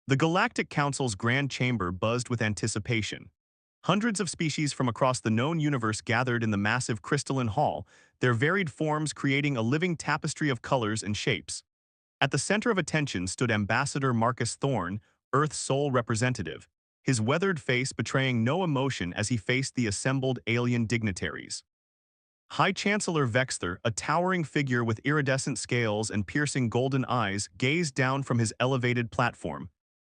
The Galactic Council's Grand Chamber buzzed with anticipation. Hundreds of species from across the known universe gathered in the massive crystalline hall, their varied forms creating a living tapestry of colors and shapes. At the center of attention stood Ambassador Marcus Thorne, Earth's sole representative, his weathered face betraying no emotion as he faced the assembled alien dignitaries. High Chancellor Vexter, a towering figure with iridescent scales and piercing golden eyes, gazed down from his elevated platform.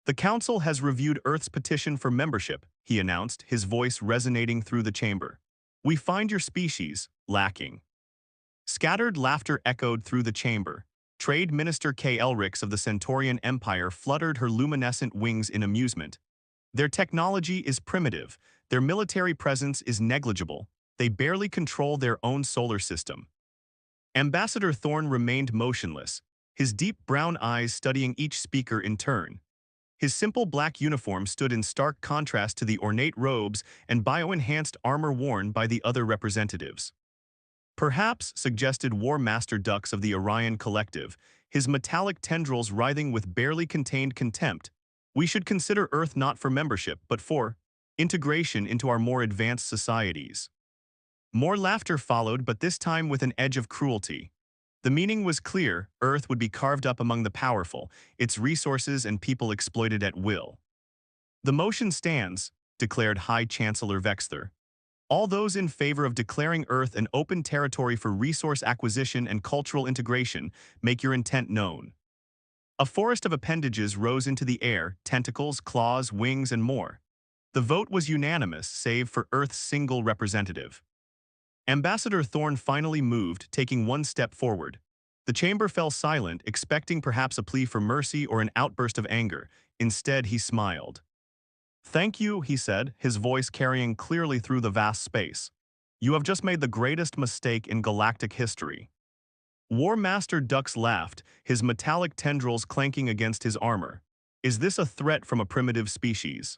The Council has reviewed Earth's petition for membership, he announced, his voice resonating through the chamber. We find your species lacking. Scattered laughter echoed through the chamber. Trade Minister K. Elrix of the Centaurian Empire fluttered her luminescent wings in amusement. Their technology is primitive, their military presence is negligible, they barely control their own solar system. Ambassador Thorne remained motionless, his deep brown eyes studying each speaker in turn. His simple black uniform stood in stark contrast to the ornate robes and bio-enhanced armor worn by the other representatives. Perhaps, suggested War Master Dux of the Orion Collective, his metallic tendrils writhing with barely contained contempt, we should consider Earth not for membership, but for integration into our more advanced societies. More laughter followed, but this time with an edge of cruelty. The meaning was clear: Earth would be carved up among the powerful, its resources and people exploited at will. The motion stands, declared High Chancellor Vexter. All those in favor of declaring Earth an open territory for resource acquisition and cultural integration, make your intent known. A forest of appendages rose into the air, tentacles, claws, wings, and more. The vote was unanimous, save for Earth's single representative. Ambassador Thorne finally moved, taking one step forward. The chamber fell silent, expecting perhaps a plea for mercy or an outburst of anger. Instead, he smiled. "Thank you," he said, his voice carrying clearly through the vast space. "You have just made the greatest mistake in galactic history." War Master Dux laughed, his metallic tendrils clanking against his armor. "Is this a threat from a primitive species?"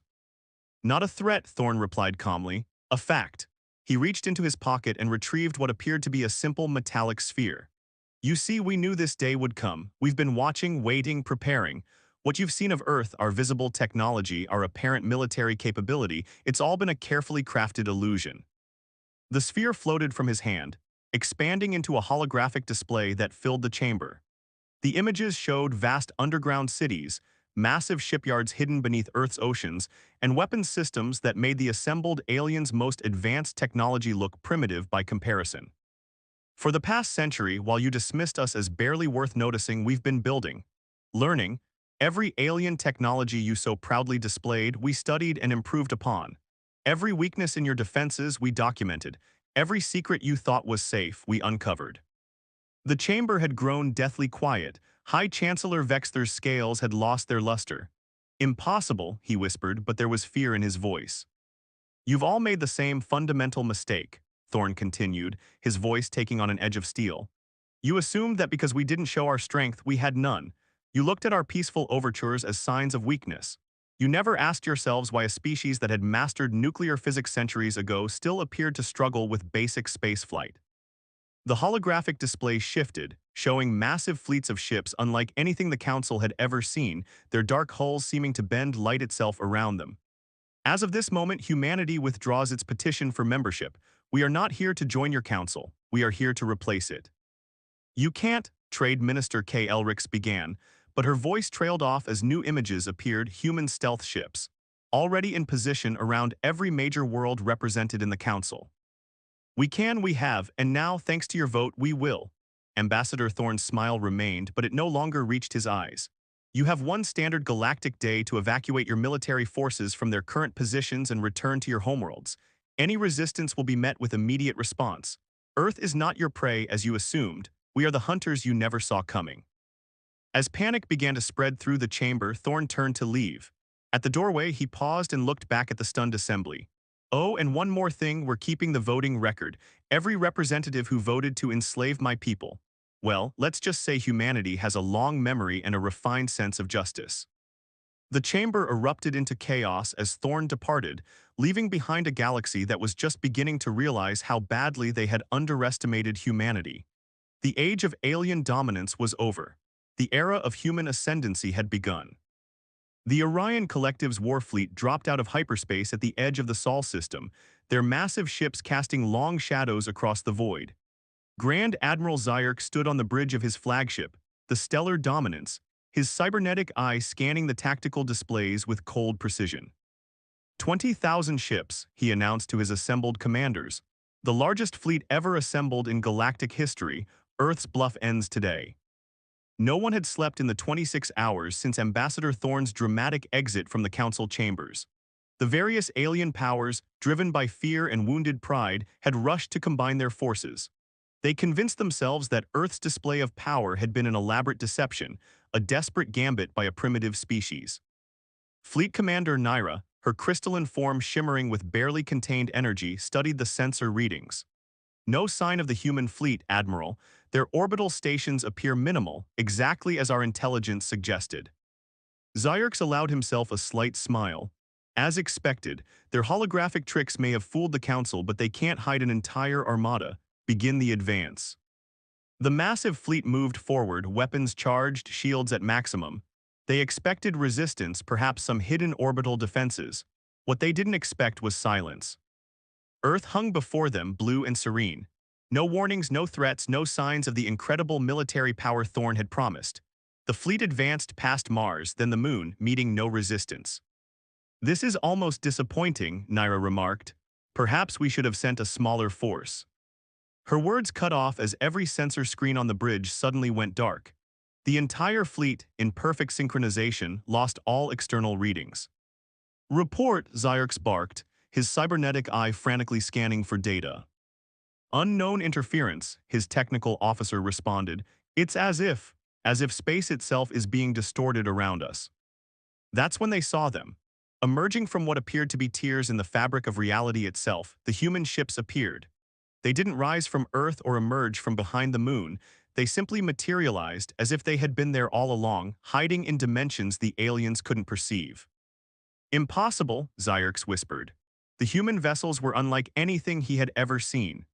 "Not a threat," Thorne replied calmly. "A fact." He reached into his pocket and retrieved what appeared to be a simple metallic sphere. "You see, we knew this day would come. We've been watching, waiting, preparing. What you've seen of Earth, our visible technology, our apparent military capability, it's all been a carefully crafted illusion." The sphere floated from his hand, expanding into a holographic display that filled the chamber. The images showed vast underground cities, massive shipyards hidden beneath Earth's oceans, and weapons systems that made the assembled aliens' most advanced technology look primitive by comparison. "For the past century, while you dismissed us as barely worth noticing, we've been building, learning. Every alien technology you so proudly displayed, we studied and improved upon. Every weakness in your defenses, we documented. Every secret you thought was safe, we uncovered." The chamber had grown deathly quiet. High Chancellor Vexter's scales had lost their luster. "Impossible," he whispered, but there was fear in his voice. "You've all made the same fundamental mistake," Thorne continued, his voice taking on an edge of steel. "You assumed that because we didn't show our strength, we had none. You looked at our peaceful overtures as signs of weakness. You never asked yourselves why a species that had mastered nuclear physics centuries ago still appeared to struggle with basic spaceflight." The holographic display shifted, showing massive fleets of ships unlike anything the Council had ever seen, their dark hulls seeming to bend light itself around them. "As of this moment, humanity withdraws its petition for membership. We are not here to join your council. We are here to replace it." "You can't," Trade Minister K. Elrix began, but her voice trailed off as new images appeared, human stealth ships, already in position around every major world represented in the Council. "We can, we have, and now, thanks to your vote, we will." Ambassador Thorne's smile remained, but it no longer reached his eyes. "You have one standard galactic day to evacuate your military forces from their current positions and return to your homeworlds. Any resistance will be met with immediate response. Earth is not your prey as you assumed. We are the hunters you never saw coming." As panic began to spread through the chamber, Thorne turned to leave. At the doorway, he paused and looked back at the stunned assembly. "Oh, and one more thing, we're keeping the voting record. Every representative who voted to enslave my people. Well, let's just say humanity has a long memory and a refined sense of justice." The chamber erupted into chaos as Thorne departed, leaving behind a galaxy that was just beginning to realize how badly they had underestimated humanity. The age of alien dominance was over. The era of human ascendancy had begun. The Orion Collective's warfleet dropped out of hyperspace at the edge of the Sol system, their massive ships casting long shadows across the void. Grand Admiral Zayark stood on the bridge of his flagship, the Stellar Dominance, his cybernetic eye scanning the tactical displays with cold precision. 20,000 ships, he announced to his assembled commanders. The largest fleet ever assembled in galactic history, Earth's bluff ends today. No one had slept in the 26 hours since Ambassador Thorne's dramatic exit from the council chambers. The various alien powers, driven by fear and wounded pride, had rushed to combine their forces. They convinced themselves that Earth's display of power had been an elaborate deception, a desperate gambit by a primitive species. Fleet Commander Naira, her crystalline form shimmering with barely contained energy, studied the sensor readings. No sign of the human fleet, Admiral. Their orbital stations appear minimal, exactly as our intelligence suggested. Zayarx allowed himself a slight smile. As expected, their holographic tricks may have fooled the Council, but they can't hide an entire armada. Begin the advance. The massive fleet moved forward, weapons charged, shields at maximum. They expected resistance, perhaps some hidden orbital defenses. What they didn't expect was silence. Earth hung before them, blue and serene. No warnings, no threats, no signs of the incredible military power Thorne had promised. The fleet advanced past Mars, then the Moon, meeting no resistance. "This is almost disappointing," Naira remarked. "Perhaps we should have sent a smaller force." Her words cut off as every sensor screen on the bridge suddenly went dark. The entire fleet, in perfect synchronization, lost all external readings. "Report," Zayarx barked, his cybernetic eye frantically scanning for data. "Unknown interference," his technical officer responded. "It's as if space itself is being distorted around us." That's when they saw them. Emerging from what appeared to be tears in the fabric of reality itself, the human ships appeared. They didn't rise from Earth or emerge from behind the Moon. They simply materialized as if they had been there all along, hiding in dimensions the aliens couldn't perceive. "Impossible," Zayarx whispered. The human vessels were unlike anything he had ever seen.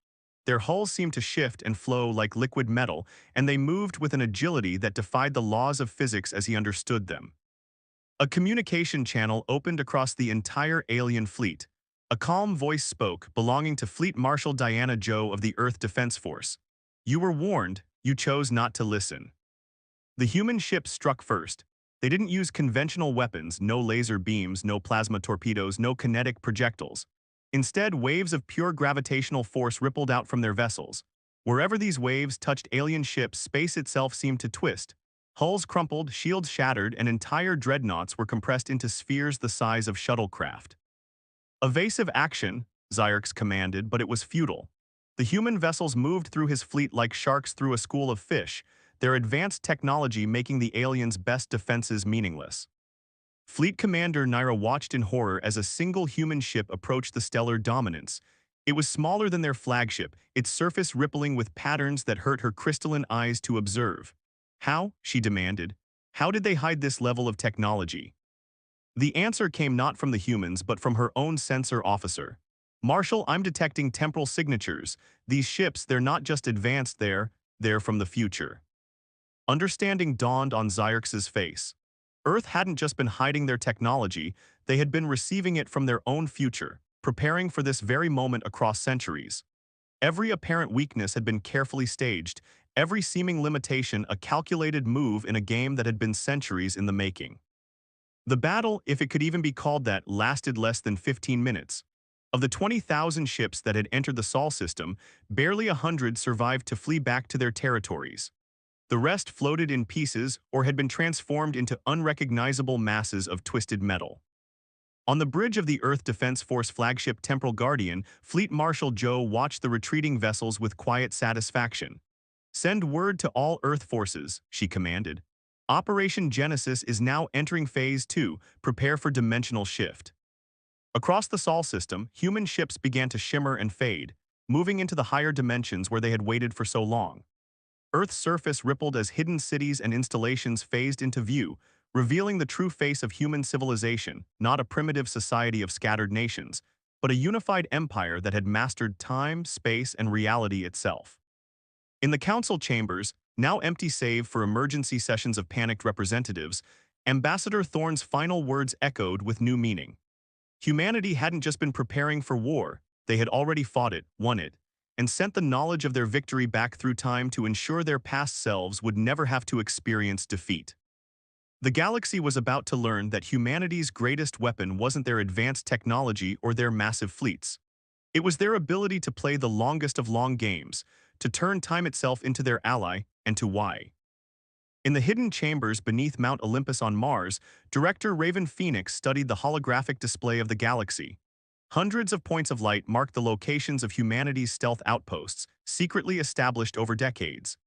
Their hulls seemed to shift and flow like liquid metal, and they moved with an agility that defied the laws of physics as he understood them. A communication channel opened across the entire alien fleet. A calm voice spoke, belonging to Fleet Marshal Diana Joe of the Earth Defense Force. "You were warned, you chose not to listen." The human ships struck first. They didn't use conventional weapons, no laser beams, no plasma torpedoes, no kinetic projectiles. Instead, waves of pure gravitational force rippled out from their vessels. Wherever these waves touched alien ships, space itself seemed to twist. Hulls crumpled, shields shattered, and entire dreadnoughts were compressed into spheres the size of shuttlecraft. "Evasive action," Zayarx commanded, but it was futile. The human vessels moved through his fleet like sharks through a school of fish, their advanced technology making the aliens' best defenses meaningless. Fleet Commander Naira watched in horror as a single human ship approached the Stellar Dominance. It was smaller than their flagship, its surface rippling with patterns that hurt her crystalline eyes to observe. "How?" she demanded. "How did they hide this level of technology?" The answer came not from the humans but from her own sensor officer. "Marshal, I'm detecting temporal signatures. These ships, they're not just advanced, they're from the future." Understanding dawned on Zayarx's face. Earth hadn't just been hiding their technology, they had been receiving it from their own future, preparing for this very moment across centuries. Every apparent weakness had been carefully staged, every seeming limitation a calculated move in a game that had been centuries in the making. The battle, if it could even be called that, lasted less than 15 minutes. Of the 20,000 ships that had entered the Sol system, barely 100 survived to flee back to their territories. The rest floated in pieces or had been transformed into unrecognizable masses of twisted metal. On the bridge of the Earth Defense Force flagship Temporal Guardian, Fleet Marshal Joe watched the retreating vessels with quiet satisfaction. "Send word to all Earth forces," she commanded. "Operation Genesis is now entering Phase 2, prepare for dimensional shift." Across the Sol system, human ships began to shimmer and fade, moving into the higher dimensions where they had waited for so long. Earth's surface rippled as hidden cities and installations phased into view, revealing the true face of human civilization, not a primitive society of scattered nations, but a unified empire that had mastered time, space, and reality itself. In the council chambers, now empty save for emergency sessions of panicked representatives, Ambassador Thorne's final words echoed with new meaning. Humanity hadn't just been preparing for war, they had already fought it, won it, and sent the knowledge of their victory back through time to ensure their past selves would never have to experience defeat. The galaxy was about to learn that humanity's greatest weapon wasn't their advanced technology or their massive fleets. It was their ability to play the longest of long games, to turn time itself into their ally, and to why. In the hidden chambers beneath Mount Olympus on Mars, director Raven Phoenix studied the holographic display of the galaxy. Hundreds of points of light marked the locations of humanity's stealth outposts, secretly established over decades.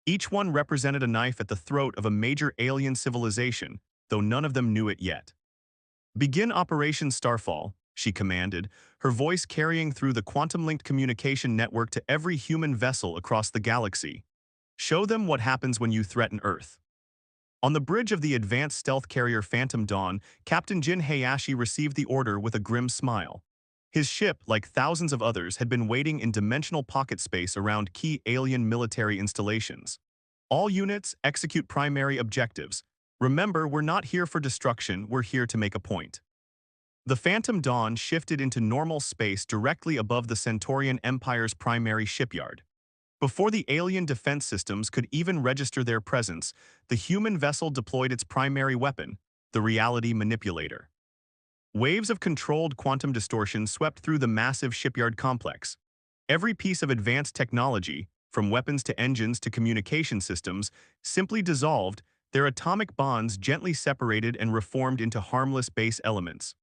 Each one represented a knife at the throat of a major alien civilization, though none of them knew it yet. "Begin Operation Starfall," she commanded, her voice carrying through the quantum-linked communication network to every human vessel across the galaxy. "Show them what happens when you threaten Earth." On the bridge of the advanced stealth carrier Phantom Dawn, Captain Jin Hayashi received the order with a grim smile. His ship, like thousands of others, had been waiting in dimensional pocket space around key alien military installations. "All units, execute primary objectives. Remember, we're not here for destruction, we're here to make a point." The Phantom Dawn shifted into normal space directly above the Centaurian Empire's primary shipyard. Before the alien defense systems could even register their presence, the human vessel deployed its primary weapon, the reality manipulator. Waves of controlled quantum distortion swept through the massive shipyard complex. Every piece of advanced technology, from weapons to engines to communication systems, simply dissolved, their atomic bonds gently separated and reformed into harmless base elements.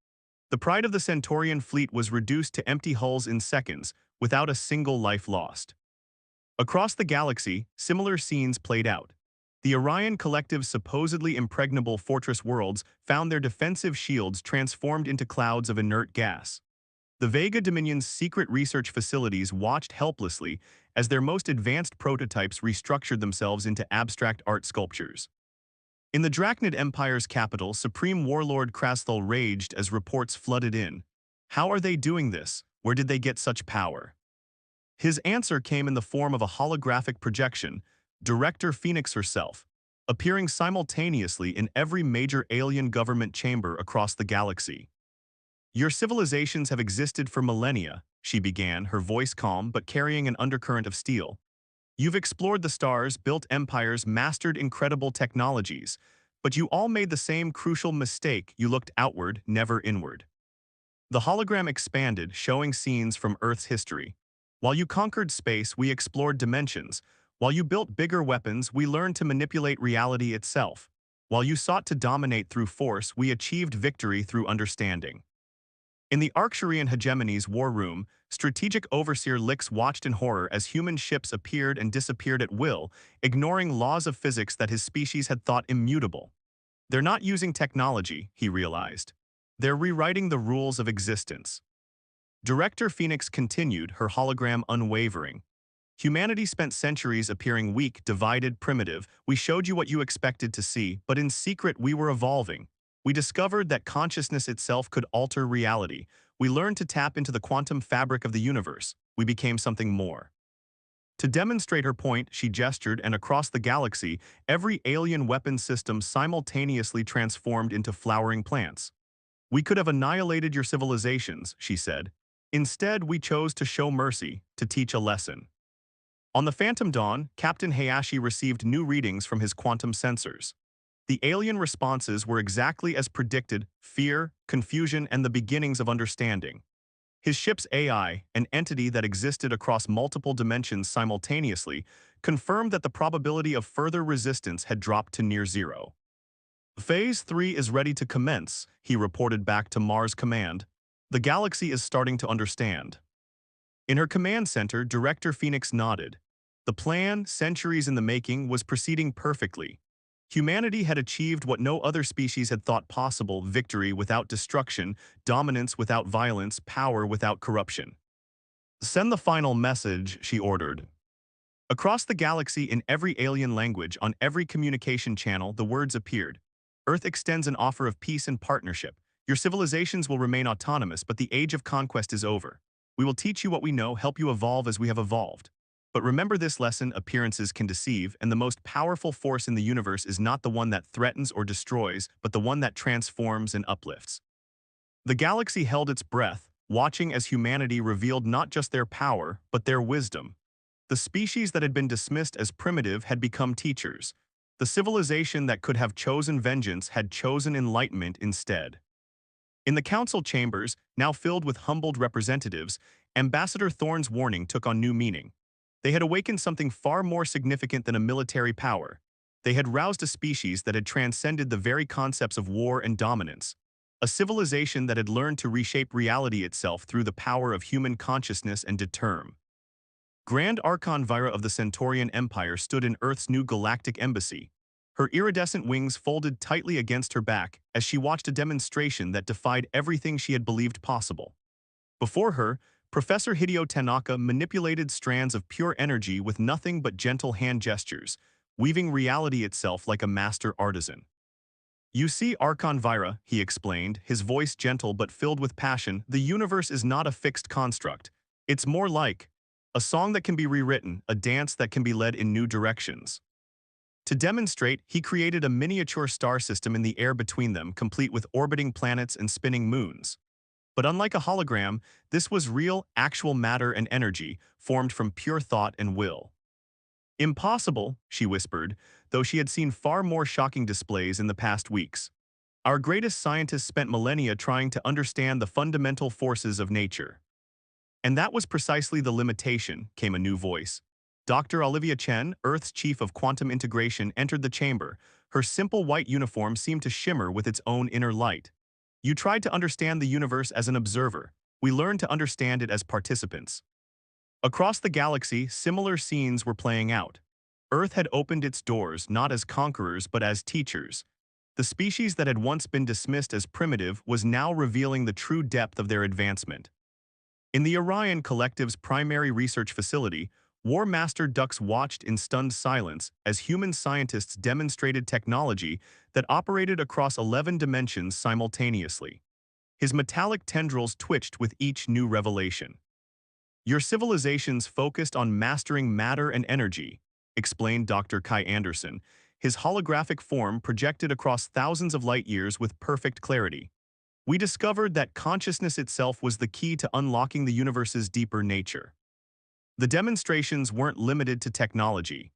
The pride of the Centaurian fleet was reduced to empty hulls in seconds, without a single life lost. Across the galaxy, similar scenes played out. The Orion Collective's supposedly impregnable fortress worlds found their defensive shields transformed into clouds of inert gas. The Vega Dominion's secret research facilities watched helplessly as their most advanced prototypes restructured themselves into abstract art sculptures. In the Drachnid Empire's capital, Supreme Warlord Krasthul raged as reports flooded in. How are they doing this? Where did they get such power? His answer came in the form of a holographic projection, Director Phoenix herself, appearing simultaneously in every major alien government chamber across the galaxy. "Your civilizations have existed for millennia," she began, her voice calm but carrying an undercurrent of steel. "You've explored the stars, built empires, mastered incredible technologies, but you all made the same crucial mistake: you looked outward, never inward." The hologram expanded, showing scenes from Earth's history. "While you conquered space, we explored dimensions. While you built bigger weapons, we learned to manipulate reality itself. While you sought to dominate through force, we achieved victory through understanding." In the Arcturian hegemony's war room, strategic overseer Lix watched in horror as human ships appeared and disappeared at will, ignoring laws of physics that his species had thought immutable. "They're not using technology," he realized. "They're rewriting the rules of existence." Director Phoenix continued, her hologram unwavering. "Humanity spent centuries appearing weak, divided, primitive. We showed you what you expected to see, but in secret we were evolving. We discovered that consciousness itself could alter reality. We learned to tap into the quantum fabric of the universe. We became something more." To demonstrate her point, she gestured, and across the galaxy, every alien weapon system simultaneously transformed into flowering plants. "We could have annihilated your civilizations," she said. "Instead, we chose to show mercy, to teach a lesson." On the Phantom Dawn, Captain Hayashi received new readings from his quantum sensors. The alien responses were exactly as predicted: fear, confusion, and the beginnings of understanding. His ship's AI, an entity that existed across multiple dimensions simultaneously, confirmed that the probability of further resistance had dropped to near zero. "Phase 3 is ready to commence," he reported back to Mars Command. "The galaxy is starting to understand." In her command center, Director Phoenix nodded. The plan, centuries in the making, was proceeding perfectly. Humanity had achieved what no other species had thought possible: victory without destruction, dominance without violence, power without corruption. "Send the final message," she ordered. Across the galaxy, in every alien language, on every communication channel, the words appeared. "Earth extends an offer of peace and partnership. Your civilizations will remain autonomous, but the age of conquest is over. We will teach you what we know, help you evolve as we have evolved. But remember this lesson: appearances can deceive, and the most powerful force in the universe is not the one that threatens or destroys, but the one that transforms and uplifts. The galaxy held its breath, watching as humanity revealed not just their power, but their wisdom. The species that had been dismissed as primitive had become teachers. The civilization that could have chosen vengeance had chosen enlightenment instead. In the council chambers, now filled with humbled representatives, Ambassador Thorne's warning took on new meaning. They had awakened something far more significant than a military power. They had roused a species that had transcended the very concepts of war and dominance. A civilization that had learned to reshape reality itself through the power of human consciousness and determ. Grand Archon Vira of the Centaurian Empire stood in Earth's new galactic embassy. Her iridescent wings folded tightly against her back as she watched a demonstration that defied everything she had believed possible. Before her, Professor Hideo Tanaka manipulated strands of pure energy with nothing but gentle hand gestures, weaving reality itself like a master artisan. "You see, Archon Vira," he explained, his voice gentle but filled with passion, "the universe is not a fixed construct. It's more like a song that can be rewritten, a dance that can be led in new directions." To demonstrate, he created a miniature star system in the air between them, complete with orbiting planets and spinning moons. But unlike a hologram, this was real, actual matter and energy, formed from pure thought and will. "Impossible," she whispered, though she had seen far more shocking displays in the past weeks. "Our greatest scientists spent millennia trying to understand the fundamental forces of nature." "And that was precisely the limitation," came a new voice. Dr. Olivia Chen, Earth's chief of quantum integration, entered the chamber. Her simple white uniform seemed to shimmer with its own inner light. "You tried to understand the universe as an observer. We learned to understand it as participants." Across the galaxy, similar scenes were playing out. Earth had opened its doors not as conquerors but as teachers. The species that had once been dismissed as primitive was now revealing the true depth of their advancement. In the Orion Collective's primary research facility, War Master Dux watched in stunned silence as human scientists demonstrated technology that operated across 11 dimensions simultaneously. His metallic tendrils twitched with each new revelation. "Your civilization's focused on mastering matter and energy," explained Dr. Kai Anderson, his holographic form projected across thousands of light years with perfect clarity. "We discovered that consciousness itself was the key to unlocking the universe's deeper nature." The demonstrations weren't limited to technology.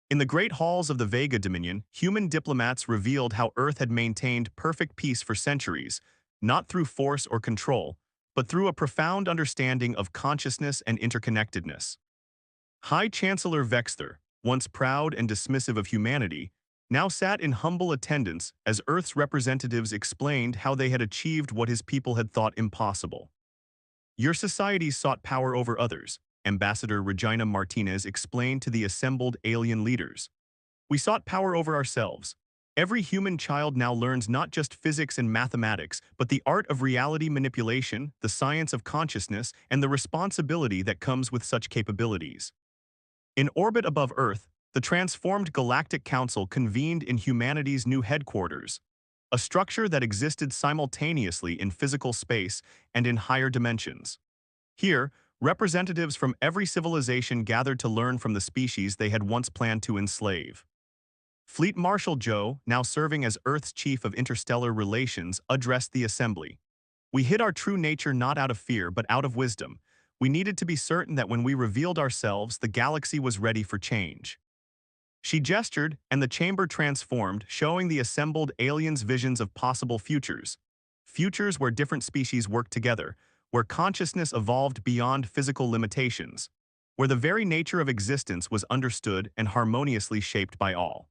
In the great halls of the Vega Dominion, human diplomats revealed how Earth had maintained perfect peace for centuries, not through force or control, but through a profound understanding of consciousness and interconnectedness. High Chancellor Vexter, once proud and dismissive of humanity, now sat in humble attendance as Earth's representatives explained how they had achieved what his people had thought impossible. "Your societies sought power over others," Ambassador Regina Martinez explained to the assembled alien leaders. "We sought power over ourselves. Every human child now learns not just physics and mathematics, but the art of reality manipulation, the science of consciousness, and the responsibility that comes with such capabilities." In orbit above Earth, the transformed Galactic Council convened in humanity's new headquarters, a structure that existed simultaneously in physical space and in higher dimensions. Here, representatives from every civilization gathered to learn from the species they had once planned to enslave. Fleet Marshal Joe, now serving as Earth's chief of interstellar relations, addressed the assembly. "We hid our true nature not out of fear but out of wisdom. We needed to be certain that when we revealed ourselves, the galaxy was ready for change." She gestured, and the chamber transformed, showing the assembled aliens visions of possible futures. Futures where different species worked together, where consciousness evolved beyond physical limitations, where the very nature of existence was understood and harmoniously shaped by all.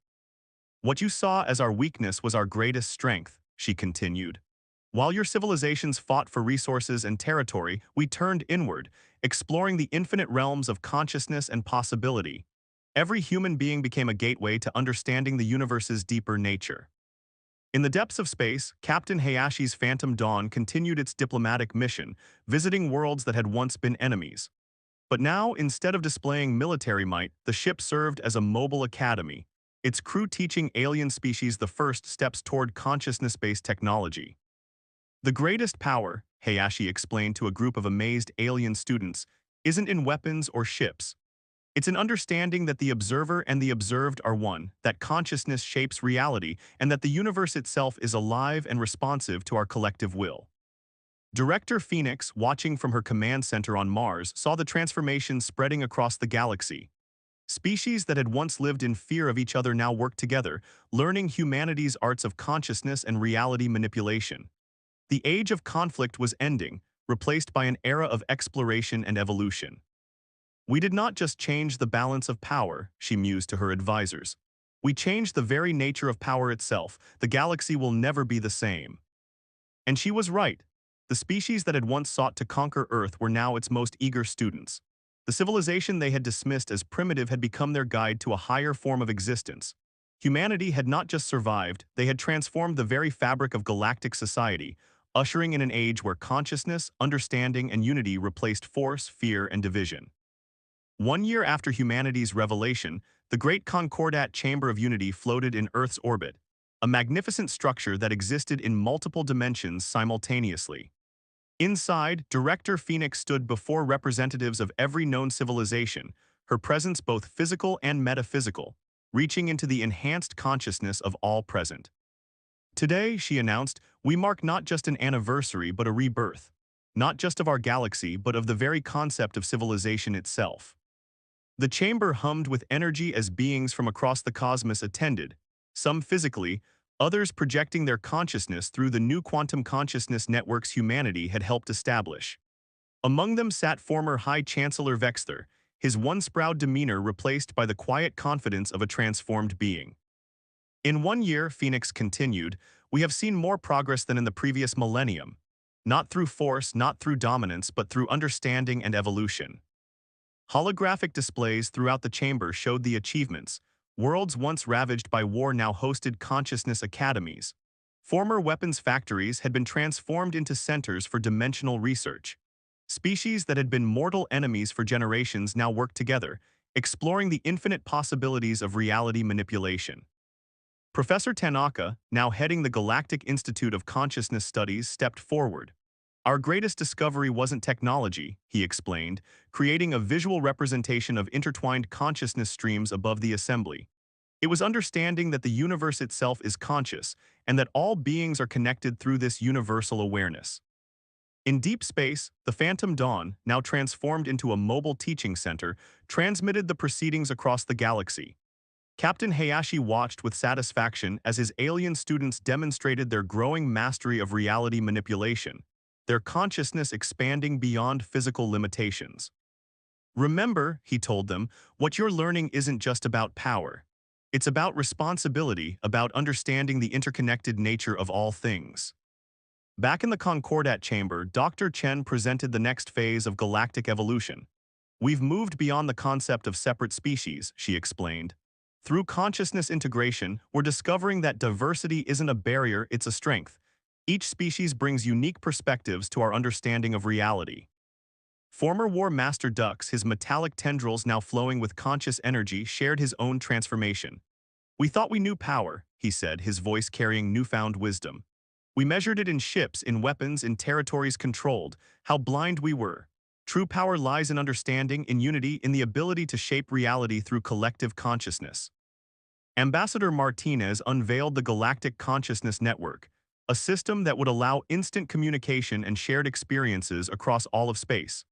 "What you saw as our weakness was our greatest strength," she continued. "While your civilizations fought for resources and territory, we turned inward, exploring the infinite realms of consciousness and possibility. Every human being became a gateway to understanding the universe's deeper nature." In the depths of space, Captain Hayashi's Phantom Dawn continued its diplomatic mission, visiting worlds that had once been enemies. But now, instead of displaying military might, the ship served as a mobile academy, its crew teaching alien species the first steps toward consciousness-based technology. "The greatest power," Hayashi explained to a group of amazed alien students, "isn't in weapons or ships. It's an understanding that the observer and the observed are one, that consciousness shapes reality, and that the universe itself is alive and responsive to our collective will. Director Phoenix, watching from her command center on Mars, saw the transformation spreading across the galaxy. Species that had once lived in fear of each other now worked together, learning humanity's arts of consciousness and reality manipulation. The age of conflict was ending, replaced by an era of exploration and evolution. We did not just change the balance of power, she mused to her advisors. We changed the very nature of power itself. The galaxy will never be the same. And she was right. The species that had once sought to conquer Earth were now its most eager students. The civilization they had dismissed as primitive had become their guide to a higher form of existence. Humanity had not just survived, they had transformed the very fabric of galactic society, ushering in an age where consciousness, understanding, and unity replaced force, fear, and division. 1 year after humanity's revelation, the Great Concordat Chamber of Unity floated in Earth's orbit, a magnificent structure that existed in multiple dimensions simultaneously. Inside, Director Phoenix stood before representatives of every known civilization, her presence both physical and metaphysical, reaching into the enhanced consciousness of all present. Today, she announced, we mark not just an anniversary but a rebirth, not just of our galaxy but of the very concept of civilization itself. The chamber hummed with energy as beings from across the cosmos attended, some physically, others projecting their consciousness through the new quantum consciousness networks humanity had helped establish. Among them sat former High Chancellor Vexter, his once proud demeanor replaced by the quiet confidence of a transformed being. In 1 year, Phoenix continued, we have seen more progress than in the previous millennium. Not through force, not through dominance, but through understanding and evolution. Holographic displays throughout the chamber showed the achievements. Worlds once ravaged by war now hosted consciousness academies. Former weapons factories had been transformed into centers for dimensional research. Species that had been mortal enemies for generations now worked together, exploring the infinite possibilities of reality manipulation. Professor Tanaka, now heading the Galactic Institute of Consciousness Studies, stepped forward. Our greatest discovery wasn't technology, he explained, creating a visual representation of intertwined consciousness streams above the assembly. It was understanding that the universe itself is conscious, and that all beings are connected through this universal awareness. In deep space, the Phantom Dawn, now transformed into a mobile teaching center, transmitted the proceedings across the galaxy. Captain Hayashi watched with satisfaction as his alien students demonstrated their growing mastery of reality manipulation, their consciousness expanding beyond physical limitations. Remember, he told them, what you're learning isn't just about power. It's about responsibility, about understanding the interconnected nature of all things. Back in the Concordat chamber, Dr. Chen presented the next phase of galactic evolution. We've moved beyond the concept of separate species, she explained. Through consciousness integration, we're discovering that diversity isn't a barrier, it's a strength. Each species brings unique perspectives to our understanding of reality. Former War Master Dux, his metallic tendrils now flowing with conscious energy, shared his own transformation. We thought we knew power, he said, his voice carrying newfound wisdom. We measured it in ships, in weapons, in territories controlled. How blind we were. True power lies in understanding, in unity, in the ability to shape reality through collective consciousness. Ambassador Martinez unveiled the Galactic Consciousness Network, a system that would allow instant communication and shared experiences across all of space.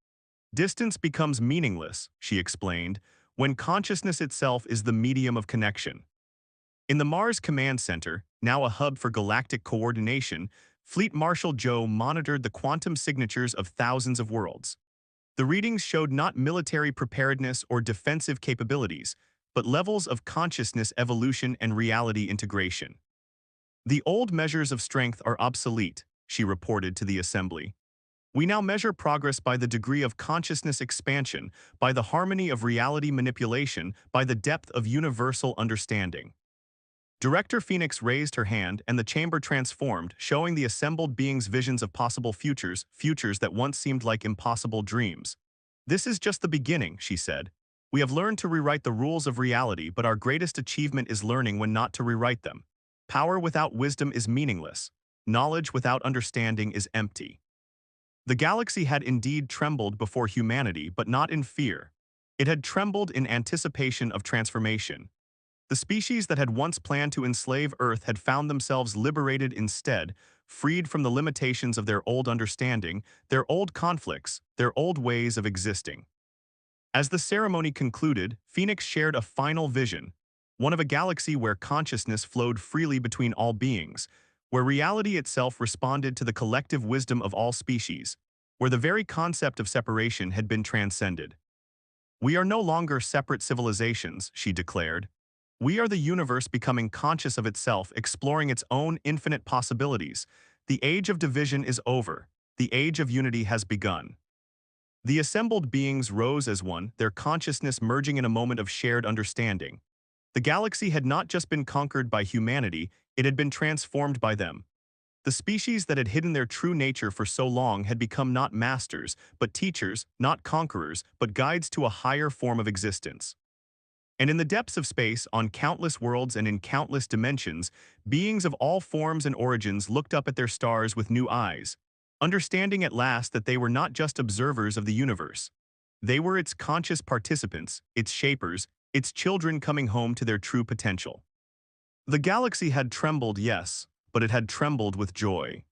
Distance becomes meaningless, she explained, when consciousness itself is the medium of connection. In the Mars Command Center, now a hub for galactic coordination, Fleet Marshal Joe monitored the quantum signatures of thousands of worlds. The readings showed not military preparedness or defensive capabilities, but levels of consciousness evolution and reality integration. The old measures of strength are obsolete, she reported to the assembly. We now measure progress by the degree of consciousness expansion, by the harmony of reality manipulation, by the depth of universal understanding. Director Phoenix raised her hand and the chamber transformed, showing the assembled beings visions of possible futures, futures that once seemed like impossible dreams. This is just the beginning, she said. We have learned to rewrite the rules of reality, but our greatest achievement is learning when not to rewrite them. Power without wisdom is meaningless. Knowledge without understanding is empty. The galaxy had indeed trembled before humanity, but not in fear. It had trembled in anticipation of transformation. The species that had once planned to enslave Earth had found themselves liberated instead, freed from the limitations of their old understanding, their old conflicts, their old ways of existing. As the ceremony concluded, Phoenix shared a final vision, one of a galaxy where consciousness flowed freely between all beings, where reality itself responded to the collective wisdom of all species, where the very concept of separation had been transcended. "We are no longer separate civilizations," she declared. "We are the universe becoming conscious of itself, exploring its own infinite possibilities. The age of division is over. The age of unity has begun." The assembled beings rose as one, their consciousness merging in a moment of shared understanding. The galaxy had not just been conquered by humanity, it had been transformed by them. The species that had hidden their true nature for so long had become not masters, but teachers, not conquerors, but guides to a higher form of existence. And in the depths of space, on countless worlds and in countless dimensions, beings of all forms and origins looked up at their stars with new eyes, understanding at last that they were not just observers of the universe. They were its conscious participants, its shapers, its children coming home to their true potential. The galaxy had trembled, yes, but it had trembled with joy.